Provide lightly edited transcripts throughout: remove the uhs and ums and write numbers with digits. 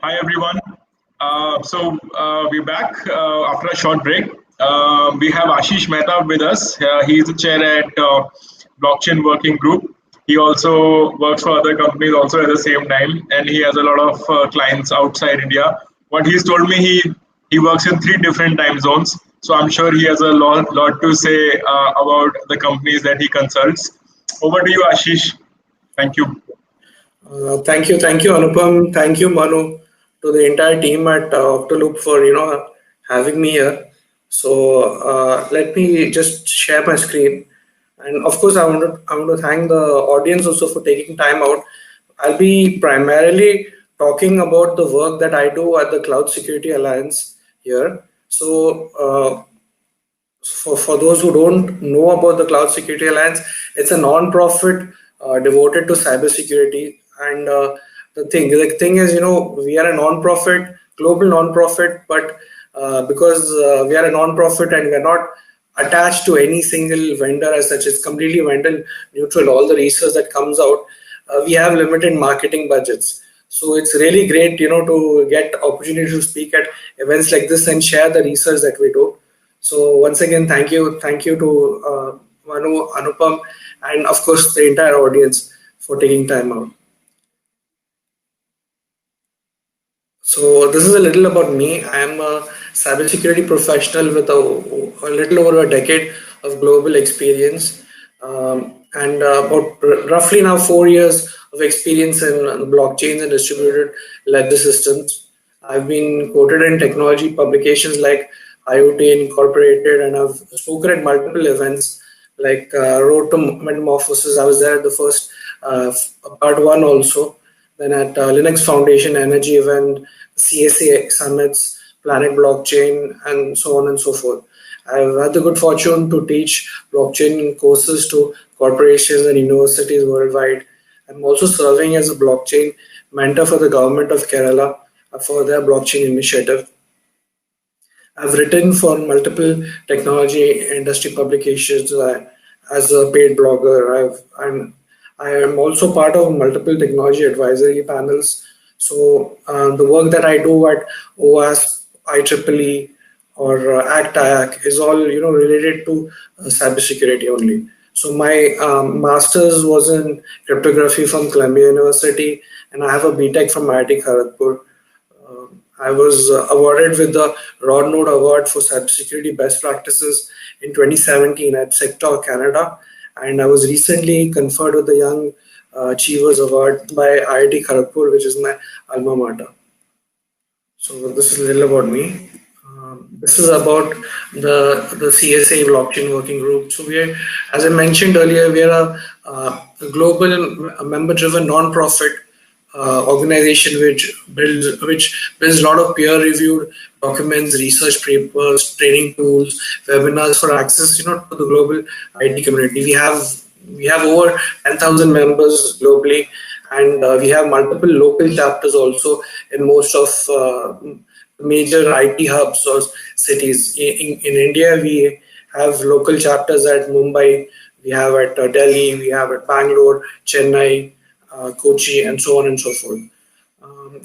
Hi everyone. We're back after a short break. We have Ashish Mehta with us. He's the chair at Blockchain Working Group. He also works for other companies also at the same time, and he has a lot of clients outside India. What he's told me, he works in three different time zones. So I'm sure he has a lot to say about the companies that he consults. Over to you, Ashish. Thank you. Thank you, Anupam. Thank you, Manu, to the entire team at Octaloop for having me here. So let me just share my screen, and of course, I want to thank the audience also for taking time out. I'll be primarily talking about the work that I do at the Cloud Security Alliance here. So for those who don't know about the Cloud Security Alliance, it's a non-profit devoted to cybersecurity. And the thing is, we are a non-profit, global non-profit, but because we are a non-profit and we're not attached to any single vendor as such, it's completely vendor neutral. All the research that comes out, we have limited marketing budgets. So it's really great, to get opportunity to speak at events like this and share the research that we do. So once again, thank you to Manu, Anupam, and of course the entire audience for taking time out. So this is a little about me. I am a cybersecurity professional with a little over a decade of global experience, and about roughly now 4 years of experience in blockchains and distributed ledger systems. I've been quoted in technology publications like IoT Incorporated, and I've spoken at multiple events like Road to Metamorphosis. I was there at the first part one also. Then at Linux Foundation Energy event, CSA summits, Planet Blockchain, and so on and so forth. I've had the good fortune to teach blockchain courses to corporations and universities worldwide. I'm also serving as a blockchain mentor for the government of Kerala for their blockchain initiative. I've written for multiple technology industry publications as a paid blogger. I am also part of multiple technology advisory panels. So the work that I do at OWASP, IEEE, or ACT-IAC is all related to cybersecurity only. So my master's was in cryptography from Columbia University, and I have a BTech from IIT Kharagpur. I was awarded with the Rod Node Award for Cybersecurity Best Practices in 2017 at Sector Canada, and I was recently conferred with the Young Achievers Award by IIT Kharagpur, which is my alma mater. So this is a little about me. This is about the CSA blockchain working group. So we are, as I mentioned earlier, we are a global member-driven non-profit organization which builds a lot of peer-reviewed documents, research papers, training tools, webinars for access, to the global IT community. We have over 10,000 members globally, and we have multiple local chapters also in most of major IT hubs or cities. In India, we have local chapters at Mumbai, we have at Delhi, we have at Bangalore, Chennai, Kochi, and so on and so forth.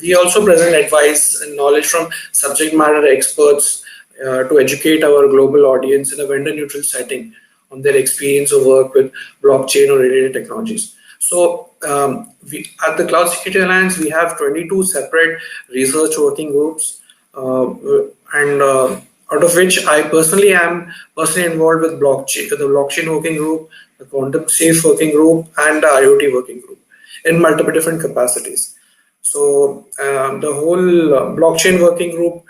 We also present advice and knowledge from subject matter experts to educate our global audience in a vendor neutral setting on their experience of work with blockchain or related technologies. So, at the Cloud Security Alliance, we have 22 separate research working groups, and out of which I personally am personally involved with the blockchain working group, the quantum safe working group, and the IoT working group in multiple different capacities. So the whole blockchain working group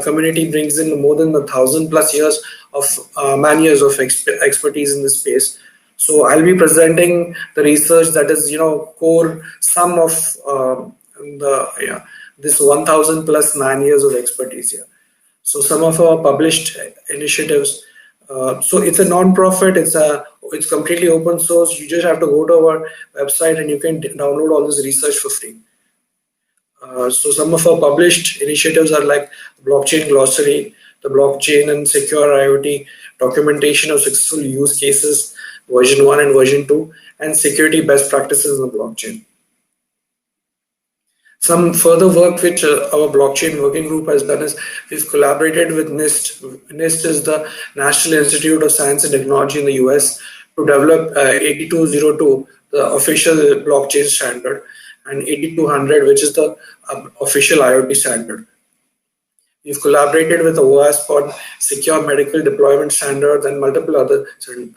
community brings in more than 1,000+ years of man years of expertise in this space. So I'll be presenting the research that is, core sum of this 1,000+ man years of expertise here. So some of our published initiatives. So it's a non-profit. It's completely open source. You just have to go to our website and you can download all this research for free. So some of our published initiatives are like blockchain glossary, the blockchain and secure IoT documentation of successful use cases, version 1 and version 2, and security best practices in the blockchain. Some further work which our blockchain working group has done is we've collaborated with NIST. NIST is the National Institute of Science and Technology in the US to develop 8202, the official blockchain standard, and 8200, which is the official IoT standard. We've collaborated with OWASP on secure medical deployment standards and multiple other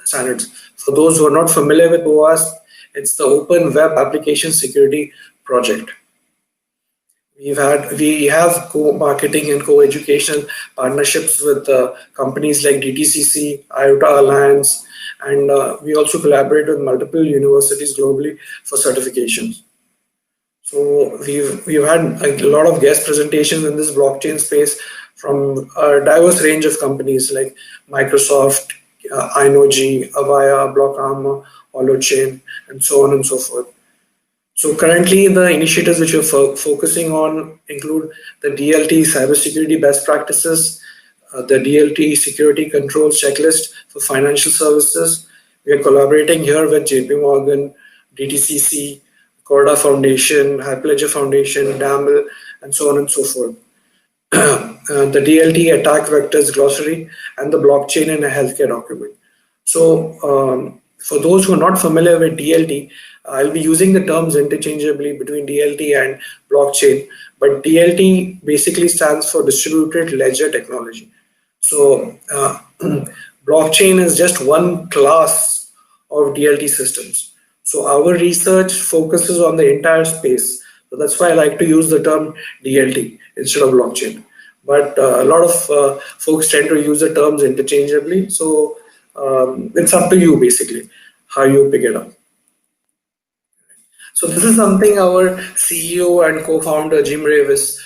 standards. For those who are not familiar with OWASP, it's the Open Web Application Security Project. We have co-marketing and co-educational partnerships with companies like DTCC, IOTA Alliance, and we also collaborate with multiple universities globally for certifications. So we've had a lot of guest presentations in this blockchain space from a diverse range of companies like Microsoft, Inoji, Avaya, Blockarmor, Holochain, and so on and so forth. So currently, the initiatives which we're focusing on include the DLT cybersecurity best practices, the DLT security controls checklist for financial services. We are collaborating here with JP Morgan, DTCC, Corda Foundation, Hyperledger Foundation, DAML, and so on and so forth. The DLT attack vectors glossary and the blockchain in a healthcare document. So for those who are not familiar with DLT, I'll be using the terms interchangeably between DLT and blockchain, but DLT basically stands for distributed ledger technology. So blockchain is just one class of DLT systems. So our research focuses on the entire space. So that's why I like to use the term DLT instead of blockchain. But a lot of folks tend to use the terms interchangeably. So it's up to you basically how you pick it up. So this is something our CEO and co-founder Jim Ravis,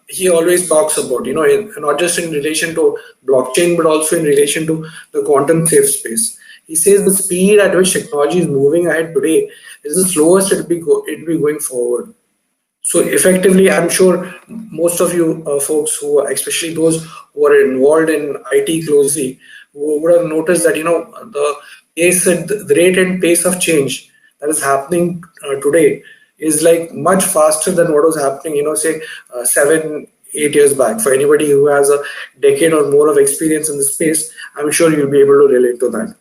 he always talks about, not just in relation to blockchain, but also in relation to the quantum safe space. He says the speed at which technology is moving ahead today is the slowest it'll be going forward. So effectively, I'm sure most of you folks especially those who are involved in IT closely, would have noticed that the rate and pace of change that is happening today is like much faster than what was happening, say 7-8 years back. For anybody who has a decade or more of experience in the space, I'm sure you'll be able to relate to that.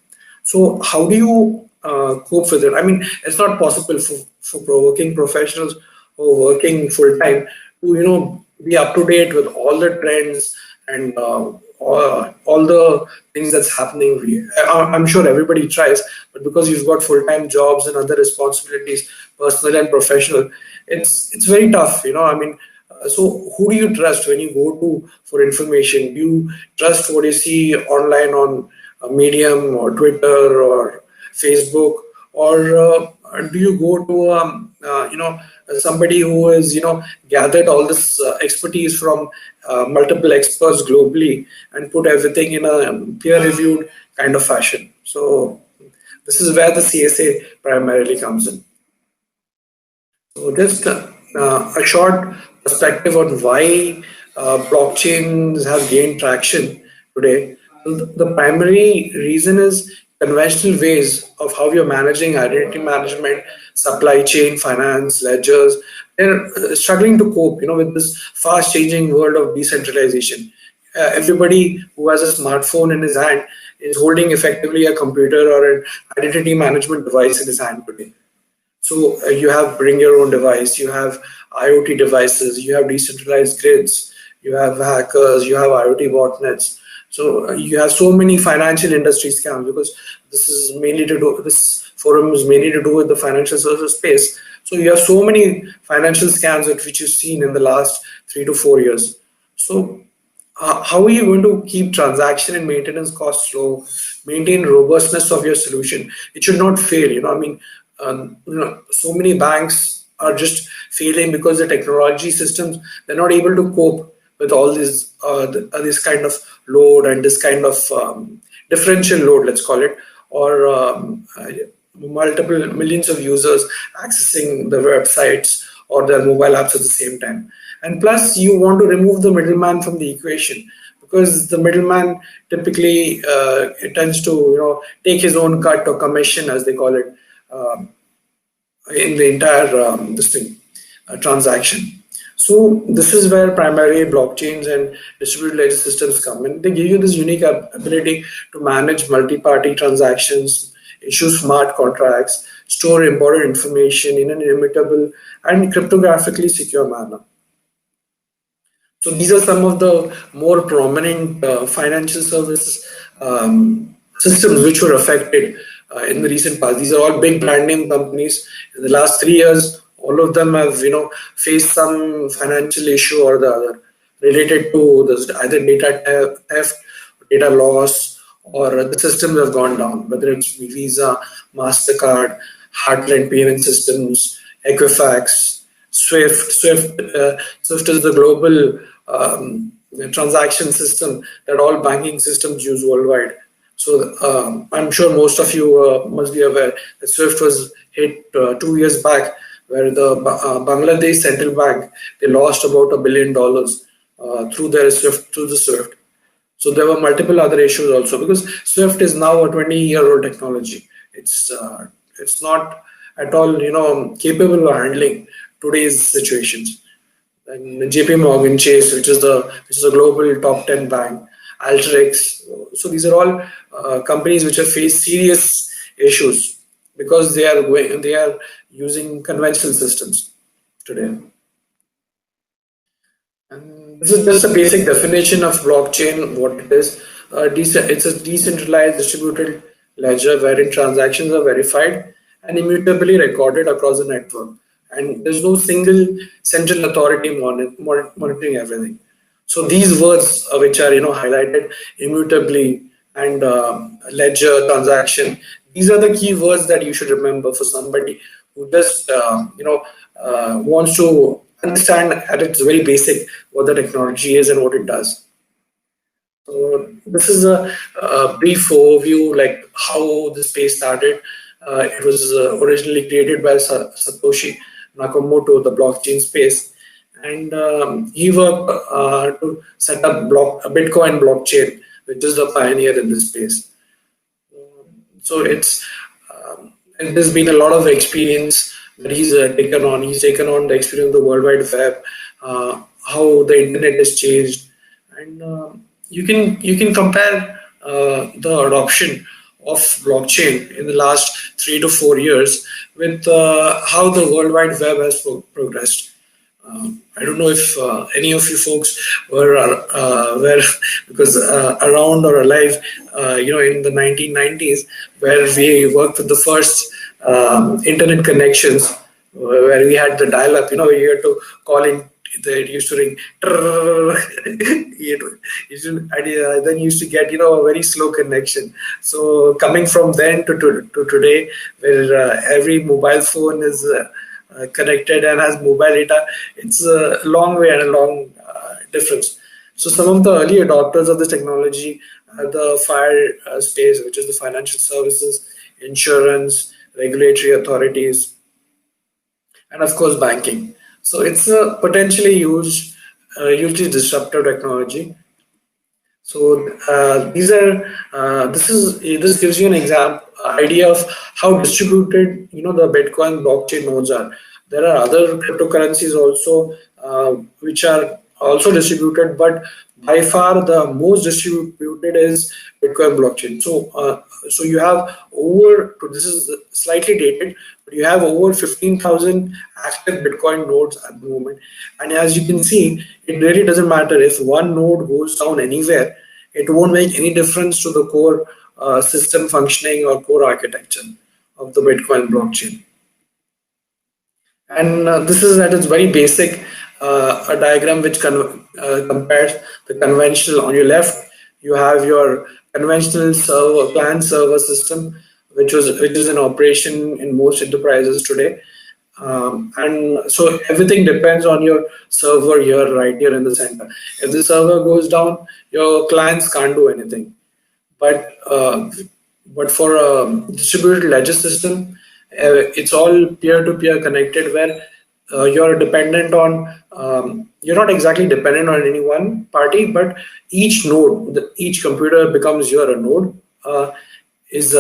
So how do you cope with it? I mean, it's not possible for working professionals who are working full time to be up to date with all the trends and all the things that's happening. I'm sure everybody tries, but because you've got full-time jobs and other responsibilities, personal and professional, it's very tough. So who do you trust when you go to for information? Do you trust what you see online on Medium or Twitter or Facebook, or do you go to somebody who has gathered all this expertise from multiple experts globally and put everything in a peer-reviewed kind of fashion? So this is where the CSA primarily comes in. So just a short perspective on why blockchains have gained traction today. The primary reason is conventional ways of how you're managing identity management, supply chain, finance, ledgers. They're struggling to cope, with this fast-changing world of decentralization. Everybody who has a smartphone in his hand is holding effectively a computer or an identity management device in his hand today. So you have bring your own device, you have IoT devices, you have decentralized grids, you have hackers, you have IoT botnets. So you have so many financial industry scams, because this forum is mainly to do with the financial services space. So you have so many financial scams which you've seen in the last 3 to 4 years. So how are you going to keep transaction and maintenance costs low, maintain robustness of your solution? It should not fail. So many banks are just failing because the technology systems, they're not able to cope with all this kind of load and this kind of differential load, let's call it, or multiple millions of users accessing the websites or their mobile apps at the same time. And plus, you want to remove the middleman from the equation, because the middleman typically it tends to take his own cut or commission, as they call it, in the entire this thing. transaction. So this is where primarily blockchains and distributed ledger systems come in. They give you this unique ability to manage multi-party transactions, issue smart contracts, store important information in an immutable and cryptographically secure manner. So these are some of the more prominent financial services systems which were affected in the recent past. These are all big brand name companies. In the last 3 years, all of them have faced some financial issue or the other related to this, either data theft, data loss, or the systems have gone down. Whether it's Visa, Mastercard, Heartland payment systems, Equifax, Swift is the global transaction system that all banking systems use worldwide. So I'm sure most of you must be aware that Swift was hit 2 years back, where the Bangladesh Central Bank, they lost about $1 billion through the Swift. So there were multiple other issues also, because Swift is now a 20-year-old technology. It's not at all capable of handling today's situations. And JP Morgan Chase, which is a global top 10 bank, Alteryx. So these are all companies which have faced serious issues because they are using conventional systems today. And this is just a basic definition of blockchain, what it is. It's a decentralized distributed ledger wherein transactions are verified and immutably recorded across the network. And there's no single central authority monitoring everything. So these words which are highlighted, immutably and ledger, transaction, these are the key words that you should remember for somebody who just wants to understand at its very basic what the technology is and what it does. So this is a brief overview, like how the space started. It was originally created by Satoshi Nakamoto, the blockchain space, and he worked to set up a Bitcoin blockchain, which is the pioneer in this space. So there's been a lot of experience that he's taken on. He's taken on the experience of the World Wide Web, how the internet has changed, and you can compare the adoption of blockchain in the last 3 to 4 years with how the World Wide Web has progressed. I don't know if any of you folks were because around or alive, in the 1990s, where we worked with the first internet connections, where we had the dial-up. You had to call in. It used to ring, and then you used to get a very slow connection. So coming from then to today, where every mobile phone is connected and has mobile data, it's a long way and a long difference. So some of the early adopters of this technology are the FIRE space, which is the financial services, insurance, regulatory authorities, and of course banking. So it's a potentially hugely disruptive technology. So this gives you an idea of how distributed the Bitcoin blockchain nodes are. There are other cryptocurrencies also which are also distributed, but by far the most distributed is Bitcoin blockchain. So you have this is slightly dated, but you have over 15,000 active Bitcoin nodes at the moment. And as you can see, it really doesn't matter if one node goes down anywhere. It won't make any difference to the core system functioning or core architecture of the Bitcoin blockchain. And this is at its very basic a diagram which compares the conventional. On your left, you have your conventional client server system, which is in operation in most enterprises today. And so everything depends on your server here, right here in the center. If the server goes down, your clients can't do anything. But for a distributed ledger system, it's all peer-to-peer connected, where you're dependent on, you're not exactly dependent on any one party, but each node, each computer becomes your node, is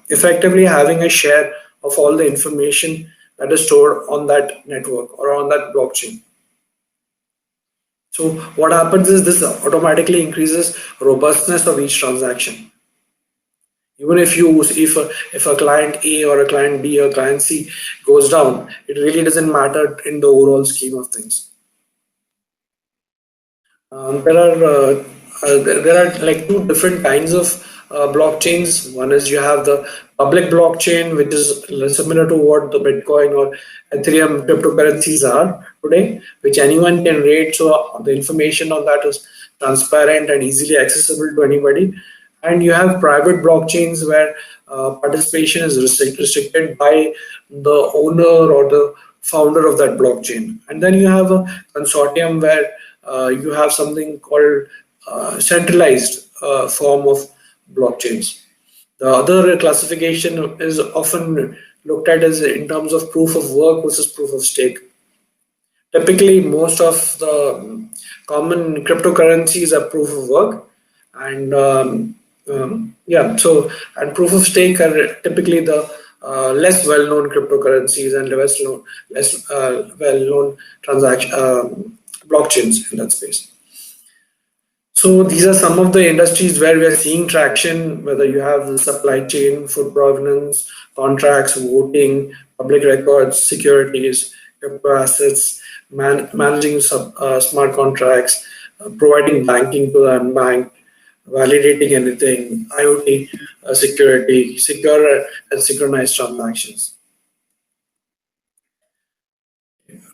effectively having a share of all the information that is stored on that network or on that blockchain. So what happens is this automatically increases robustness of each transaction. Even if a client A or a client B or client C goes down, it really doesn't matter in the overall scheme of things. There are like two different kinds of blockchains. One is you have the public blockchain, which is similar to what the Bitcoin or Ethereum cryptocurrencies are today, which anyone can rate. So the information on that is transparent and easily accessible to anybody. And you have private blockchains where participation is restricted by the owner or the founder of that blockchain. And then you have a consortium where you have something called centralized form of blockchains. The other classification is often looked at as in terms of proof of work versus proof of stake. Typically, most of the common cryptocurrencies are proof of work, and yeah, so and proof of stake are typically the less well-known cryptocurrencies and less well-known transaction blockchains in that space. So these are some of the industries where we are seeing traction, whether you have the supply chain, food provenance, contracts, voting, public records, securities, crypto assets, managing smart contracts, providing banking to the unbanked, validating anything, IoT, security, secure and synchronized transactions.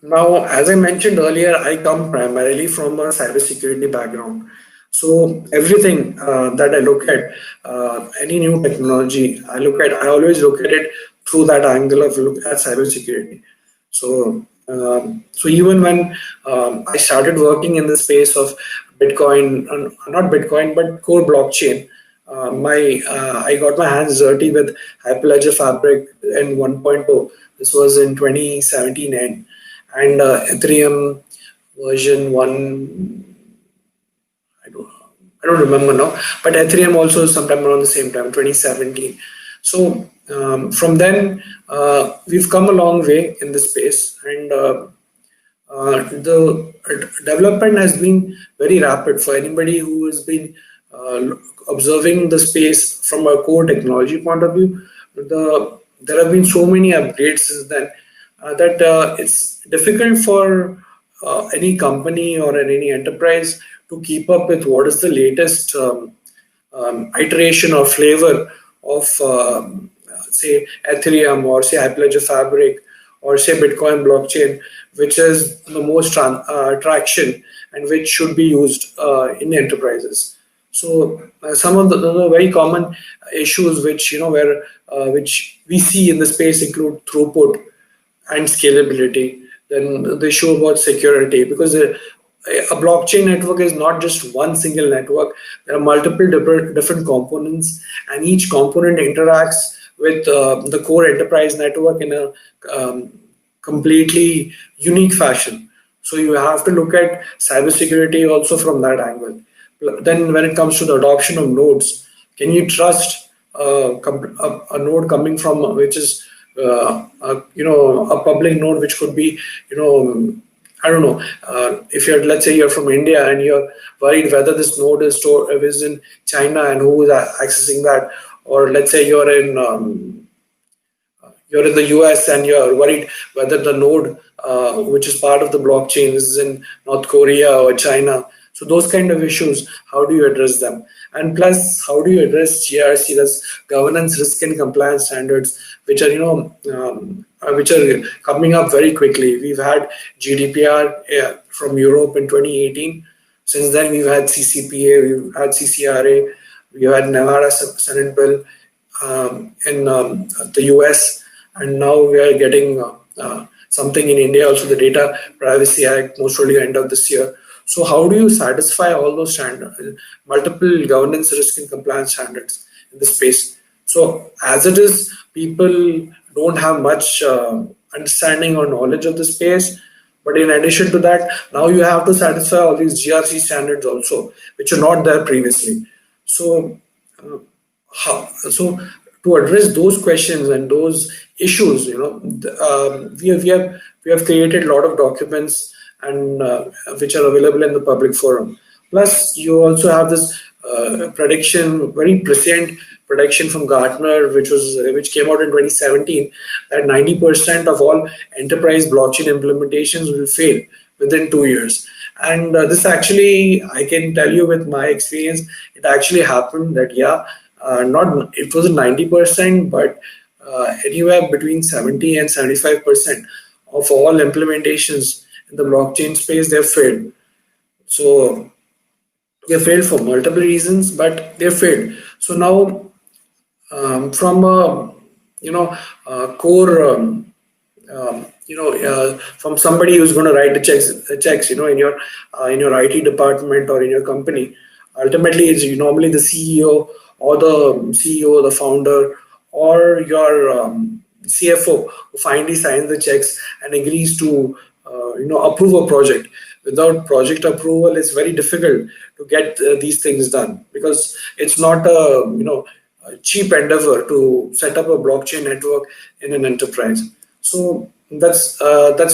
Now, as I mentioned earlier, I come primarily from a cybersecurity background. So everything that I look at, any new technology, I always look at it through that angle of look at cybersecurity. So even when I started working in the space of Bitcoin, not Bitcoin, but core blockchain, I got my hands dirty with Hyperledger Fabric in 1.0. This was in 2017 and Ethereum version 1. I don't remember now, but Ethereum also sometime around the same time, 2017. So from then, we've come a long way in this space, and the development has been very rapid for anybody who has been observing the space from a core technology point of view. There have been so many upgrades since then that it's difficult for any company or any enterprise to keep up with what is the latest iteration or flavor of say Ethereum or say Hyperledger Fabric or say Bitcoin blockchain, which is the most traction and which should be used in enterprises. So some of the very common issues which where which we see in the space include throughput and scalability. Then the issue about security, because a blockchain network is not just one single network. There are multiple different components, and each component interacts with the core enterprise network in a completely unique fashion. So you have to look at cybersecurity also from that angle. Then when it comes to the adoption of nodes, can you trust a node coming from which is a public node, which could be I don't know, if let's say you're from India and you're worried whether this node is in China and who is accessing that, or let's say you're in the US and you're worried whether the node which is part of the blockchain is in North Korea or China. So those kind of issues, how do you address them? And plus, how do you address GRC, that's governance, risk and compliance standards, which are which are coming up very quickly. We've had GDPR from Europe in 2018. Since then, we've had CCPA, we've had CCRA, we've had Nevada Senate bill in the US, and now we are getting something in India, also the Data Privacy Act, most probably end of this year. So how do you satisfy all those standards, multiple governance, risk and compliance standards in the space? So as it is, people don't have much understanding or knowledge of the space. But in addition to that, now you have to satisfy all these GRC standards also, which are not there previously. So, to address those questions and those issues. We have created a lot of documents and which are available in the public forum. Plus, you also have this prediction, very prescient prediction from Gartner, which came out in 2017, that 90% of all enterprise blockchain implementations will fail within 2 years. And this actually, I can tell you with my experience, it actually happened. That not it wasn't 90%, but anywhere between 70 and 75% of all implementations in the blockchain space, they have failed. So they failed for multiple reasons, but they failed. So now, from a core, from somebody who's going to write the checks, in your IT department or in your company, ultimately it's normally the CEO or the founder or your CFO who finally signs the checks and agrees to approve a project. Without project approval, it's very difficult to get these things done, because it's not a cheap endeavor to set up a blockchain network in an enterprise. So that's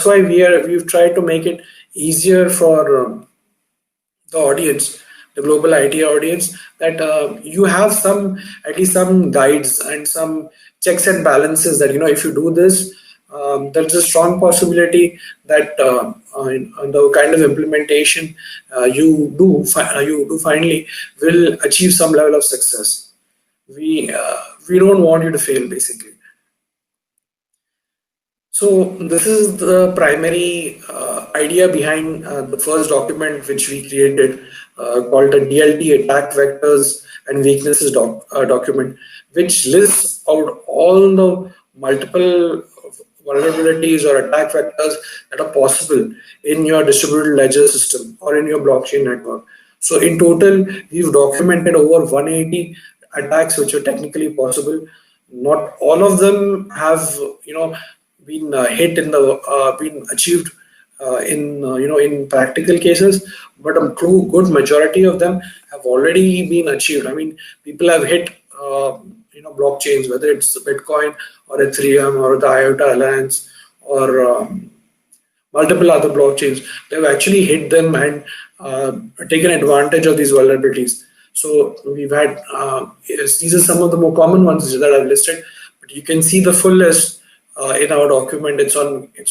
why we've tried to make it easier for the audience, the global IT audience, that you have at least some guides and some checks and balances, that if you do this, there's a strong possibility that the kind of implementation you do finally will achieve some level of success. We don't want you to fail, basically. So this is the primary idea behind the first document which we created, called the DLT Attack Vectors and Weaknesses document, which lists out all the multiple vulnerabilities or attack vectors that are possible in your distributed ledger system or in your blockchain network. So in total, we've documented over 180 attacks which are technically possible. Not all of them have been hit in the been achieved in practical cases, but a good majority of them have already been achieved. I mean, people have hit blockchains, whether it's Bitcoin or Ethereum or the IOTA Alliance or multiple other blockchains. They've actually hit them and taken advantage of these vulnerabilities. So we've had these are some of the more common ones that I've listed, but you can see the full list in our document. It's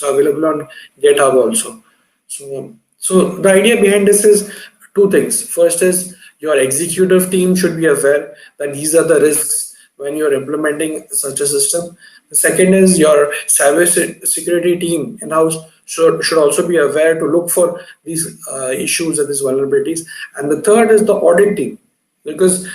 available on GitHub also. So the idea behind this is two things. First is your executive team should be aware that these are the risks when you're implementing such a system. The second is your cyber security team in-house should also be aware to look for these issues and these vulnerabilities. And the third is the audit team, because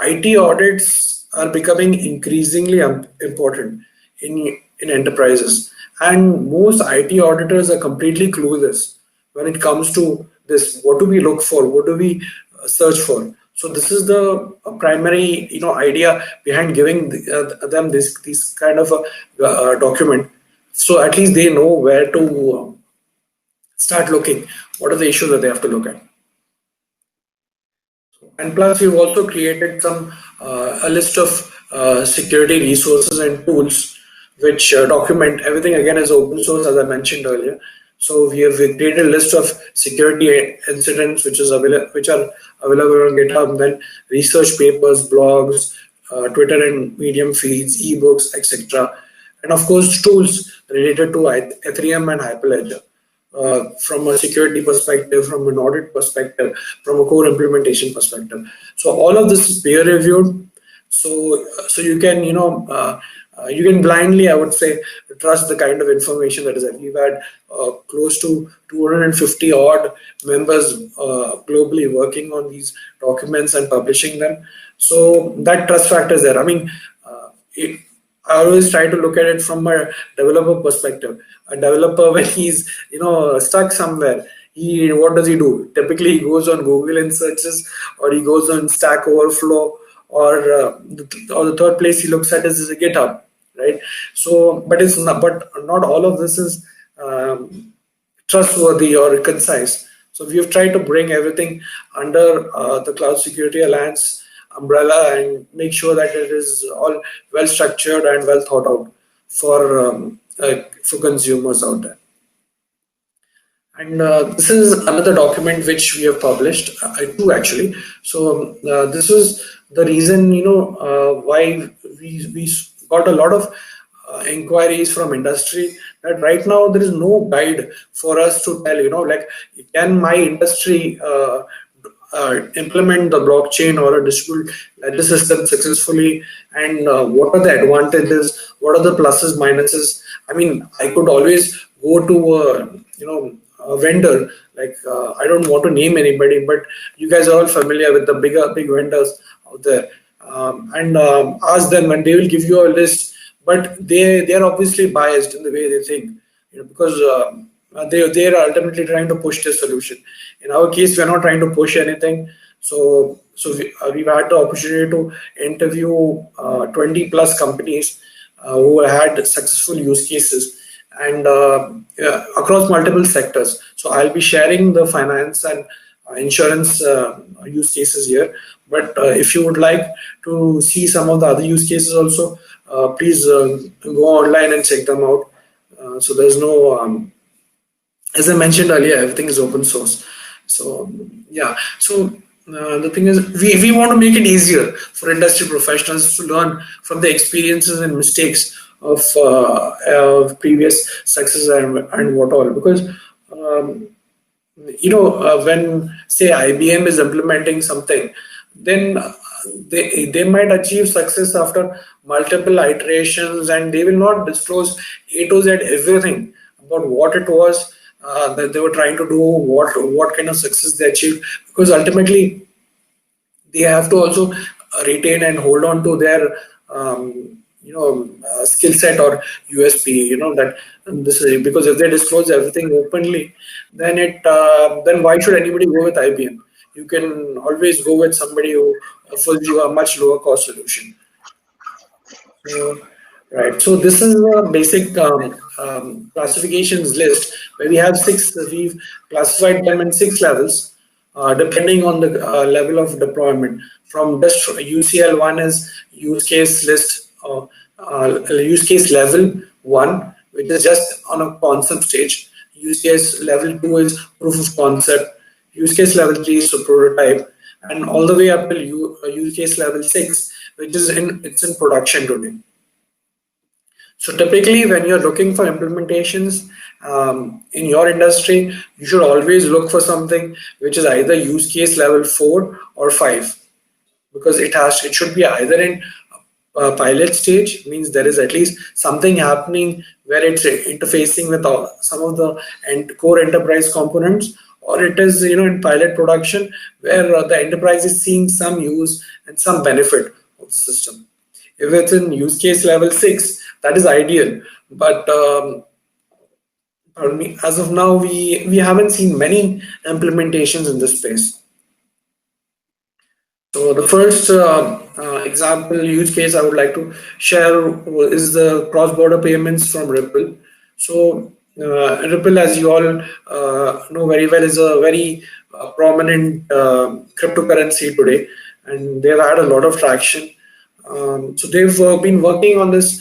IT audits are becoming increasingly important in enterprises, and most IT auditors are completely clueless when it comes to this. What do we look for? What do we search for? So this is the primary idea behind giving them this kind of a document, so at least they know where to start looking. What are the issues that they have to look at? And plus, we've also created a list of security resources and tools which document everything. Again, is open source, as I mentioned earlier. So we have created a list of security incidents which are available on GitHub, then research papers, blogs, Twitter and Medium feeds, ebooks, etc. And of course, tools related to Ethereum and Hyperledger. From a security perspective, from an audit perspective, from a core implementation perspective. So all of this is peer reviewed. So you can you can blindly, I would say, trust the kind of information that is there. We've had close to 250 odd members globally working on these documents and publishing them. So that trust factor is there. I mean, I always try to look at it from a developer perspective. A developer, when he's stuck somewhere, what does he do? Typically, he goes on Google and searches, or he goes on Stack Overflow, or the third place he looks at is GitHub, right? So, but not all of this is trustworthy or concise. So we have tried to bring everything under the Cloud Security Alliance umbrella and make sure that it is all well structured and well thought out for consumers out there. And this is another document which we have published, two actually. So this was the reason, why we got a lot of inquiries from industry, that right now there is no guide for us to tell, like, can my industry implement the blockchain or a distributed ledger system successfully, and what are the advantages, what are the pluses, minuses. I mean, I could always go to a vendor, like, I don't want to name anybody, but you guys are all familiar with the big vendors out there, and ask them, and they will give you a list, but they are obviously biased in the way they think, because they are ultimately trying to push their solution. In our case, we are not trying to push anything. So we've had the opportunity to interview 20 plus companies who had successful use cases, and across multiple sectors. So I'll be sharing the finance and insurance use cases here. But if you would like to see some of the other use cases also, please go online and check them out. So there's no, as I mentioned earlier, everything is open source. So yeah, so the thing is, we want to make it easier for industry professionals to learn from the experiences and mistakes of previous success and what all, because when say IBM is implementing something, then they might achieve success after multiple iterations, and they will not disclose A to Z everything about what it was that they were trying to do, what kind of success they achieved, because ultimately they have to also retain and hold on to their skill set or USP. That this is, because if they disclose everything openly, then then why should anybody go with IBM? You can always go with somebody who offers you a much lower cost solution. Right. So this is a basic classifications list where we have six. We've classified them in 6 levels, depending on the level of deployment. From just UCL 1 is use case list, use case level 1, which is just on a concept stage. Use case level 2 is proof of concept. Use case level 3 is a prototype, and all the way up till use case level 6, which is in production today. So typically, when you're looking for implementations in your industry, you should always look for something which is either use case level 4 or 5, because it should be either in pilot stage, means there is at least something happening where it's interfacing with some of the core enterprise components, or it is in pilot production where the enterprise is seeing some use and some benefit of the system. If it's in use case level 6, that is ideal, but pardon me, as of now we haven't seen many implementations in this space. So the first example use case I would like to share is the cross-border payments from Ripple. So Ripple, as you all know very well, is a very prominent cryptocurrency today, and they've had a lot of traction. So they've been working on this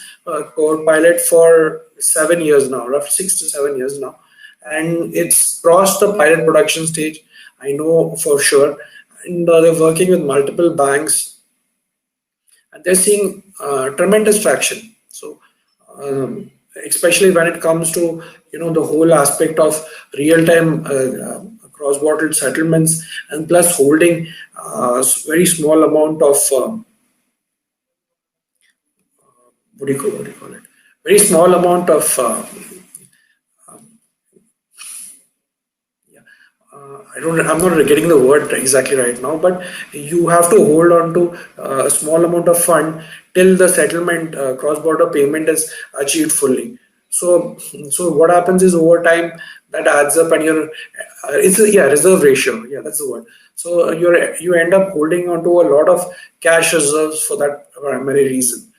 core pilot for 7 years now, roughly 6 to 7 years now, and it's crossed the pilot production stage, I know for sure. And they're working with multiple banks, and they're seeing tremendous traction. So especially when it comes to the whole aspect of real-time cross-border settlements, and plus holding very small amount of what do you call it? Very small amount of I'm not getting the word exactly right now, but you have to hold on to a small amount of fund till the settlement, cross-border payment is achieved fully. So what happens is over time that adds up, and reserve ratio. Yeah, that's the word. So you end up holding on to a lot of cash reserves for that primary reason,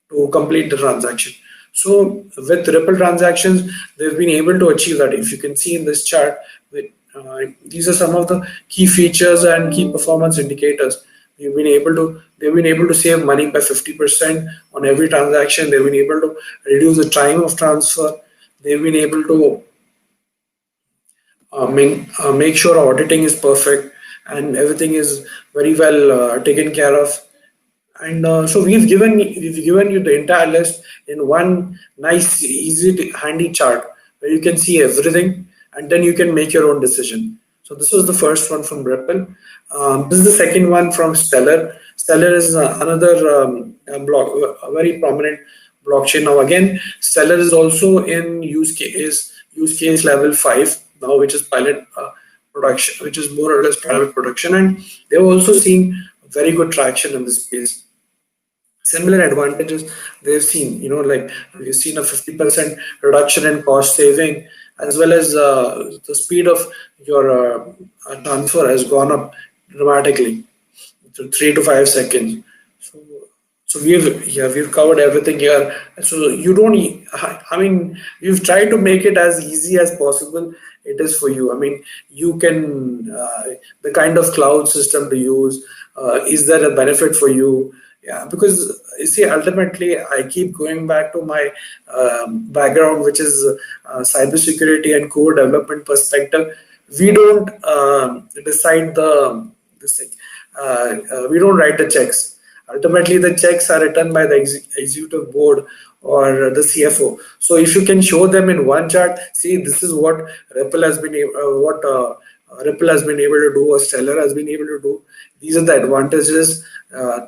to complete the transaction. So with Ripple transactions, they've been able to achieve that. If you can see in this chart, these are some of the key features and key performance indicators They've been able to save money by 50% on every transaction. They've been able to reduce the time of transfer. They've been able to make sure auditing is perfect and everything is very well taken care of. And so we've given you the entire list in one nice, easy, handy chart where you can see everything, and then you can make your own decision. So this was the first one from Ripple. This is the second one from Stellar. Stellar is another a very prominent blockchain. Now again, Stellar is also in use case level 5 now, which is pilot production, which is more or less private production, and they've also seen very good traction in this space. Similar advantages they've seen, like we've seen a 50% reduction in cost saving, as well as the speed of your transfer has gone up dramatically to 3 to 5 seconds. So, so we've covered everything here. So you don't, I mean, we've tried to make it as easy as possible. It is for you. I mean, you can the kind of cloud system to use. Is there a benefit for you? Yeah, because you see, ultimately, I keep going back to my background, which is cybersecurity and core development perspective. We don't decide the this thing. We don't write the checks. Ultimately, the checks are written by the executive board or the CFO. So if you can show them in one chart, see, this is what Ripple has been able to do, or Stellar has been able to do. These are the advantages.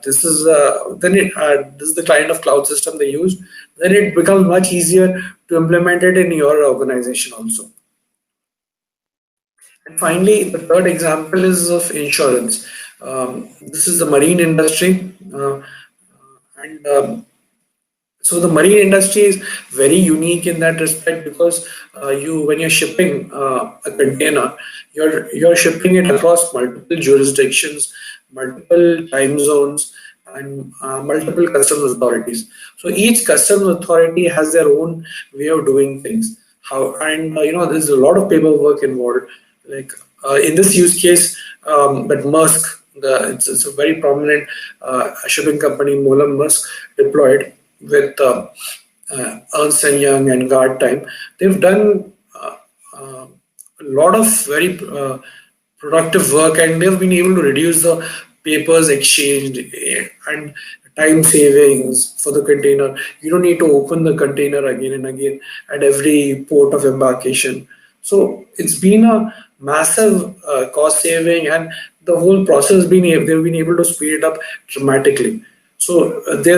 This is the kind of cloud system they use. Then it becomes much easier to implement it in your organization also. And finally, the third example is of insurance. This is the marine industry, and so the marine industry is very unique in that respect, because when you're shipping a container, you're shipping it across multiple jurisdictions, multiple time zones, and multiple customs authorities. So each customs authority has their own way of doing things. There's a lot of paperwork involved. Like in this use case, but Maersk, it's a very prominent shipping company, Mola Maersk, deployed with Ernst and Young and Guard Time. They've done a lot of very productive work, and they've been able to reduce the papers exchanged and time savings for the container. You don't need to open the container again and again at every port of embarkation. So it's been a massive cost saving, and the whole process they've been able to speed it up dramatically. So this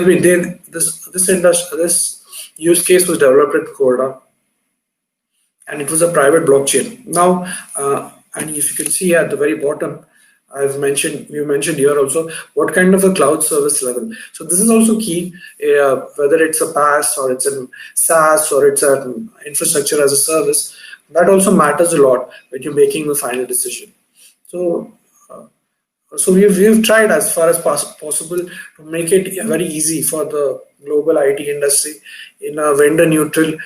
use case was developed at Corda, and it was a private blockchain. Now, and if you can see at the very bottom, you mentioned here also what kind of a cloud service level. So this is also key, whether it's a PaaS or it's a SaaS or it's an infrastructure as a service. That also matters a lot when you're making the final decision. So we've tried as far as possible to make it very easy for the global IT industry in a vendor neutral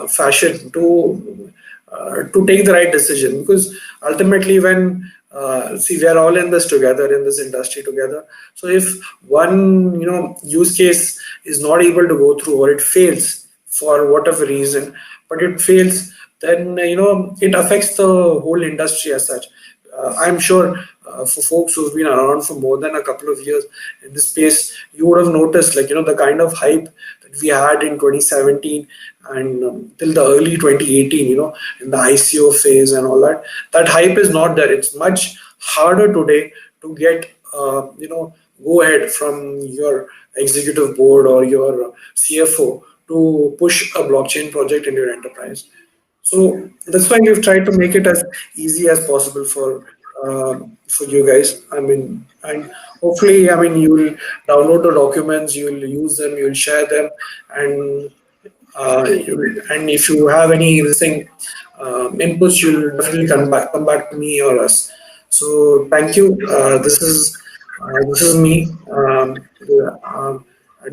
fashion to take the right decision, because ultimately when we are all in this together, in this industry together. So if one use case is not able to go through, or it fails for whatever reason, but it fails, then it affects the whole industry as such. I'm sure for folks who've been around for more than a couple of years in this space, you would have noticed, the kind of hype that we had in 2017 and till the early 2018, in the ICO phase and all that. That hype is not there. It's much harder today to get, go ahead from your executive board or your CFO to push a blockchain project in your enterprise. So that's why we've tried to make it as easy as possible for you guys. I mean, and hopefully, you will download the documents, you will use them, you will share them, and and if you have any inputs, you'll definitely come back to me or us. So thank you. This is me at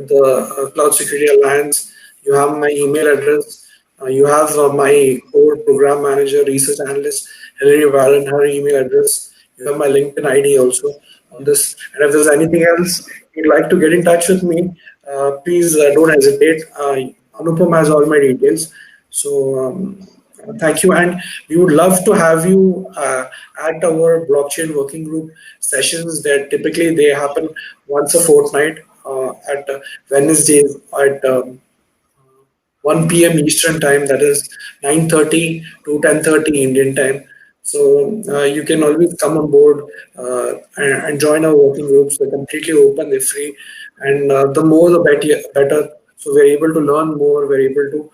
the Cloud Security Alliance. You have my email address. You have my core program manager, research analyst, Hilary Warren, her email address. You have my LinkedIn ID also. on this. And if there's anything else you'd like to get in touch with me, please don't hesitate. Anupam has all my details. So thank you, and we would love to have you at our blockchain working group sessions. That typically they happen once a fortnight at Wednesdays at 1 p.m. Eastern time, that is 9:30 to 10:30 Indian time. So you can always come on board and join our working groups. They're completely open, they're free, and the more the better. So we're able to learn more, we're able to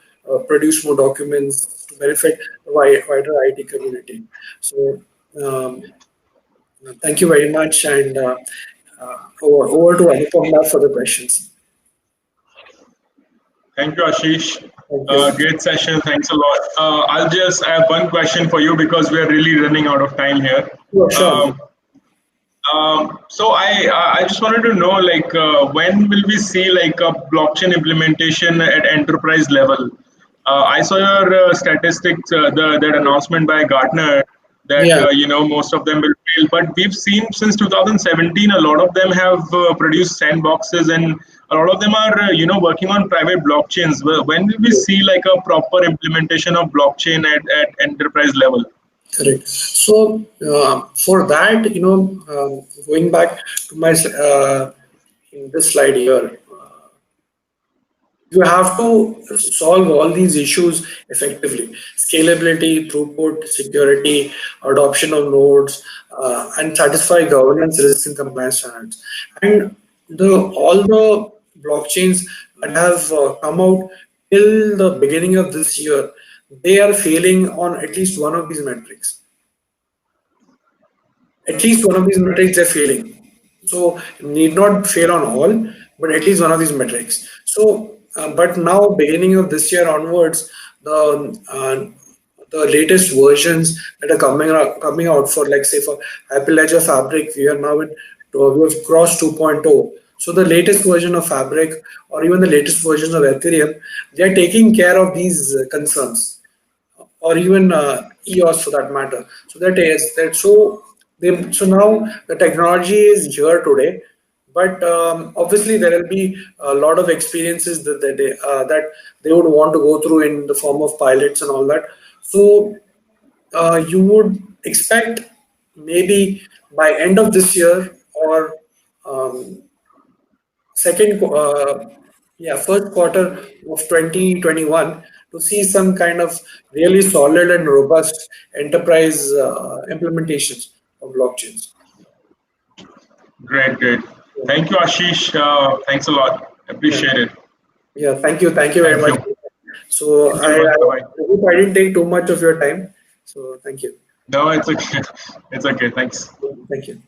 produce more documents to benefit the wider IT community. So thank you very much, and over to Anupam now for the questions. Thank you, Ashish. Thank you. Great session. Thanks a lot. I have one question for you because we are really running out of time here. Sure. So I just wanted to know, like, when will we see like a blockchain implementation at enterprise level? I saw your statistics, that announcement by Gartner that Yeah. most of them will fail. But we've seen since 2017, a lot of them have produced sandboxes, and a lot of them are working on private blockchains. When will we see like a proper implementation of blockchain at enterprise level? Correct. So for that, going back to my in this slide here, you have to solve all these issues effectively: scalability, throughput, security, adoption of nodes, and satisfy governance, risks, and compliance standards. And the all the blockchains that have come out till the beginning of this year, they are failing on at least one of these metrics. At least one of these metrics they're failing. So need not fail on all, but at least one of these metrics. So, but now beginning of this year onwards, the latest versions that are coming out for, like, say, for Hyperledger Fabric, we are now we have crossed 2.0. So the latest version of Fabric, or even the latest versions of Ethereum, they are taking care of these concerns, or even EOS for that matter. So that is that. So now the technology is here today, but obviously there will be a lot of experiences that they would want to go through in the form of pilots and all that. So you would expect maybe by end of this year, or um, second first quarter of 2021, to see some kind of really solid and robust enterprise implementations of blockchains. Great, great. Thank you, Ashish. Thanks a lot. Appreciate it. Yeah, thank you very Thank much. you. So Thank you. I Bye-bye. hope I didn't take too much of your time. So thank you. No, it's okay. It's okay. Thanks. Thank you.